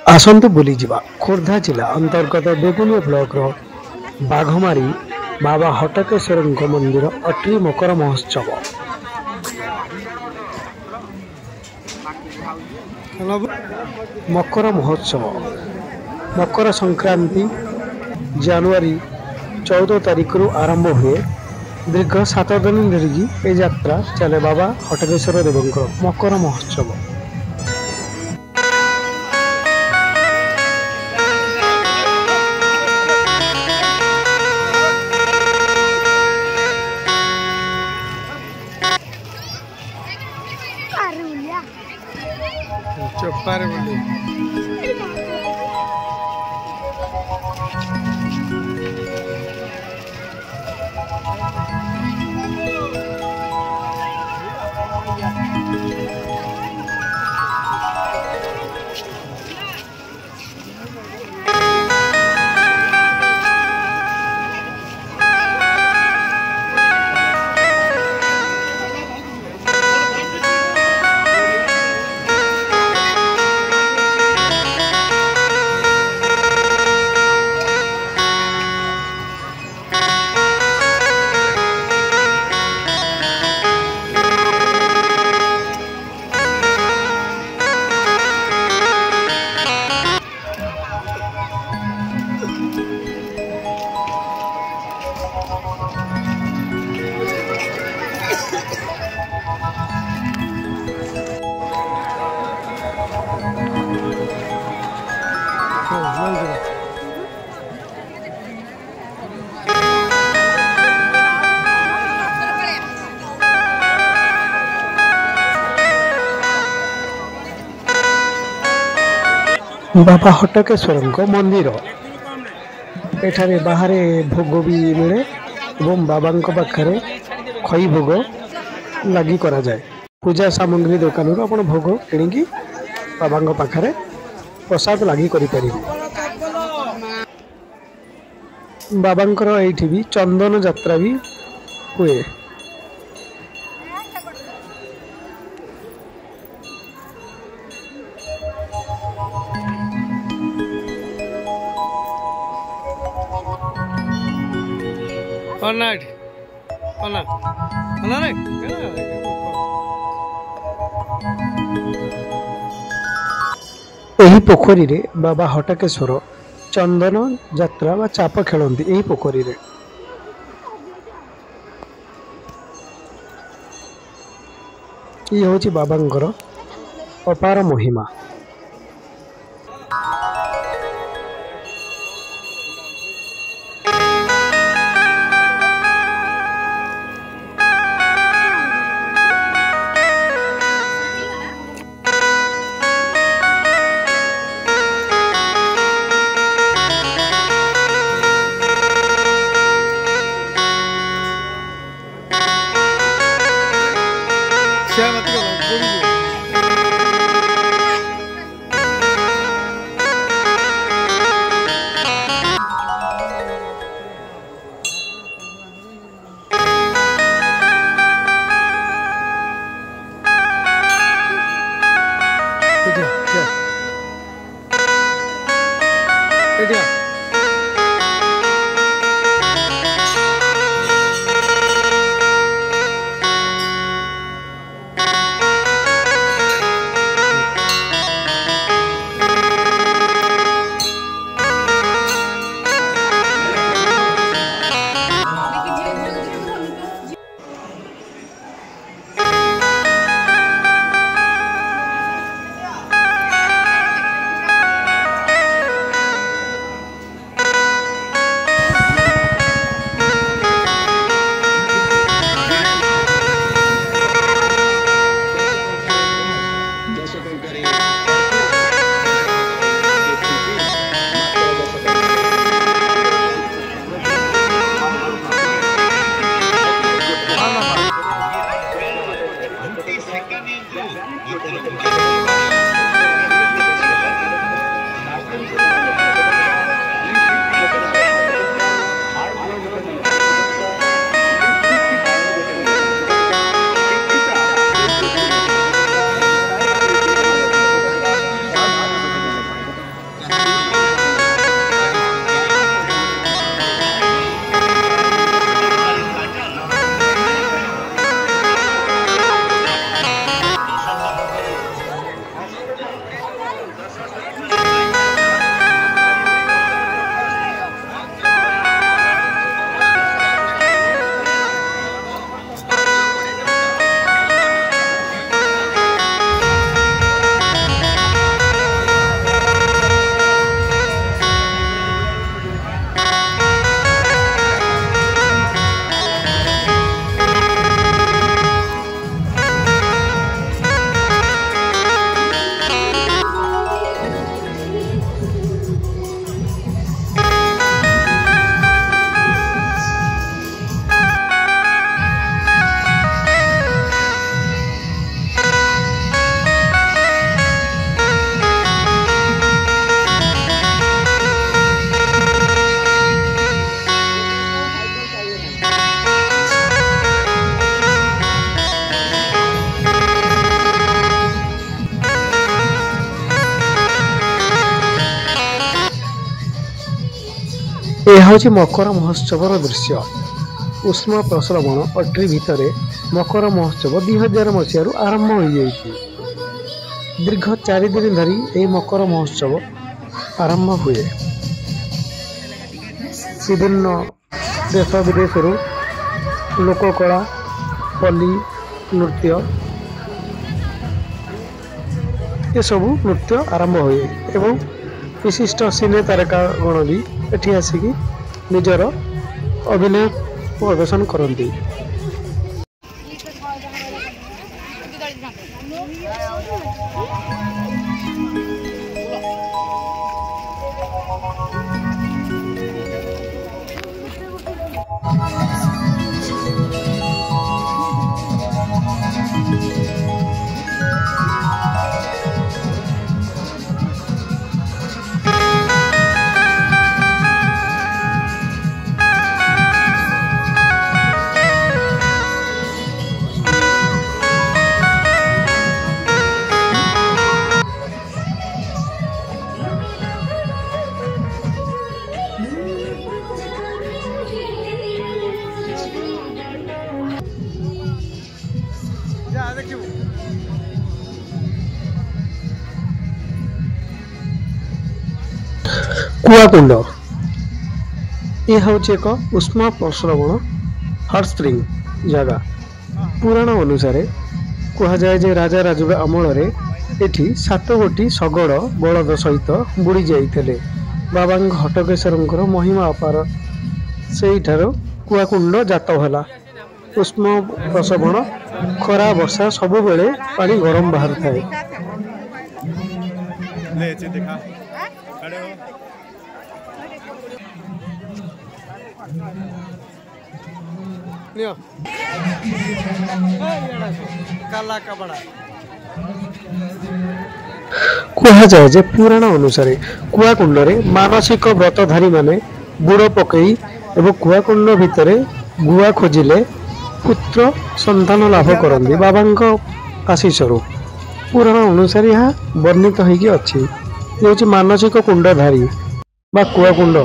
आसतु बुली जिबा खोर्धा जिला अंतर्गत बेगुनिया ब्लॉक बाघमारी बाबा हटकेश्वर मंदिर अट्री मकर महोत्सव। मकर महोत्सव मकर संक्रांति जनवरी 14 तारीख रु आरंभ हुए। दीर्घ 7 दिन धरिकी ए यात्रा चले बाबा हटकेश्वर देवंकर मकर महोत्सव। चप्पारे बोली बाबा हटकेश्वर मंदिर एठारे बाहर भोग भी मिले एवं बाबा पाखे खई भोग लगी करा जाए। पूजा सामग्री दुकान आप भोग कि बाबा पाखे प्रसाद लगी करें। बाबांकर एठी भी चंदन यात्रा भी हुए। एही पोखरी रे बाबा हटकेश्वर चंदन यात्रा व चाप खेलती। एही पोखरी रे ये होची बाबांकर अपार महिमा। ଏହା ହେଉଛି ମକର ମହୋତ୍ସବର ଦୃଶ୍ୟ। ଉଷ୍ମ ପ୍ରସ୍ରବଣ ଅଟ୍ରି ଭିତରେ ମକର ମହୋତ୍ସବ 2000 ମସିହାରୁ ଆରମ୍ଭ ହୋଇଯାଇଛି। ଦୀର୍ଘ 4 ଦିନ ଧରି ଏହି ମକର ମହୋତ୍ସବ ଆରମ୍ଭ ହୁଏ। ବିଭିନ୍ନ ଦେଶ ବିଦେଶରୁ ଲୋକକଳା, ପଲ୍ଲୀ ନୃତ୍ୟ ଏସବୁ ନୃତ୍ୟ ଆରମ୍ଭ ହୁଏ ଏବଂ ବିଶିଷ୍ଟ ସିନେ ତାରକାଗଣ ବି ଏଠି ଆସିକି ନିଜର ଅଭିନୟ ପ୍ରଦର୍ଶନ କରନ୍ତି। କୁଆକୁଣ୍ଡ ଏହା ହେଉଛି ଏକ ଉଷ୍ମ ପ୍ରସ୍ରବଣ ହଟ୍ ସ୍ପ୍ରିଙ୍ଗ ଜାଗା। ପୁରାଣ ଅନୁସାରେ କୁହାଯାଏ ଯେ ରାଜା ରାଜୁଡ଼ା ଅମଳରେ ଏଠି 7 ଗୋଟି ଶଗଡ଼ ବଳଦ ସହିତ ବୁଡ଼ି ଯାଇଥିଲେ। ବାବାଙ୍କ ହଟକେଶ୍ୱରଙ୍କର ମହିମା ଅପାର, ସେଇଠାରୁ କୁଆକୁଣ୍ଡ ଜାତ ହେଲା। ଉଷ୍ମ ପ୍ରସ୍ରବଣ, ଖରା ବର୍ଷା ସବୁବେଳେ ପାଣି ଗରମ ବାହାରୁଥାଏ। କୁହାଯାଏ ଯେ ପୁରାଣ ଅନୁସାରେ କୁଆକୁଣ୍ଡରେ ମାନସିକ ବ୍ରତଧାରୀ ମାନେ ବୁଡ଼ ପକେଇ ଏବଂ କୁଆକୁଣ୍ଡ ଭିତରେ ଗୁଆ ଖୋଜିଲେ ପୁତ୍ର ସନ୍ତାନ ଲାଭ କରନ୍ତି ବାବାଙ୍କ ଆଶୀଷରୁ। ପୁରାଣ ଅନୁସାରେ ଏହା ବର୍ଣ୍ଣିତ ହେଇକି ଅଛି। ଏ ହେଉଛି ମାନସିକ କୁଣ୍ଡଧାରୀ ବା କୁଆକୁଣ୍ଡ।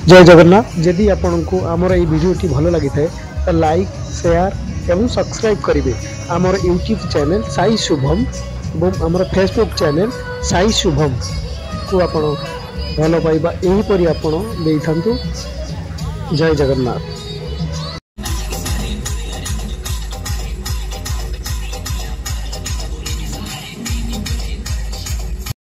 जय जगन्नाथ। जदि आपण को आमर ये भिडियोटी भल लगी है तो लाइक शेयर एवं सब्सक्राइब करेंगे आमर यूट्यूब चैनल साई शुभम और आमर फेसबुक चैनल साई शुभम को आपण भल पाइबा यहीपरि आपण देई थांतु। जय जगन्नाथ।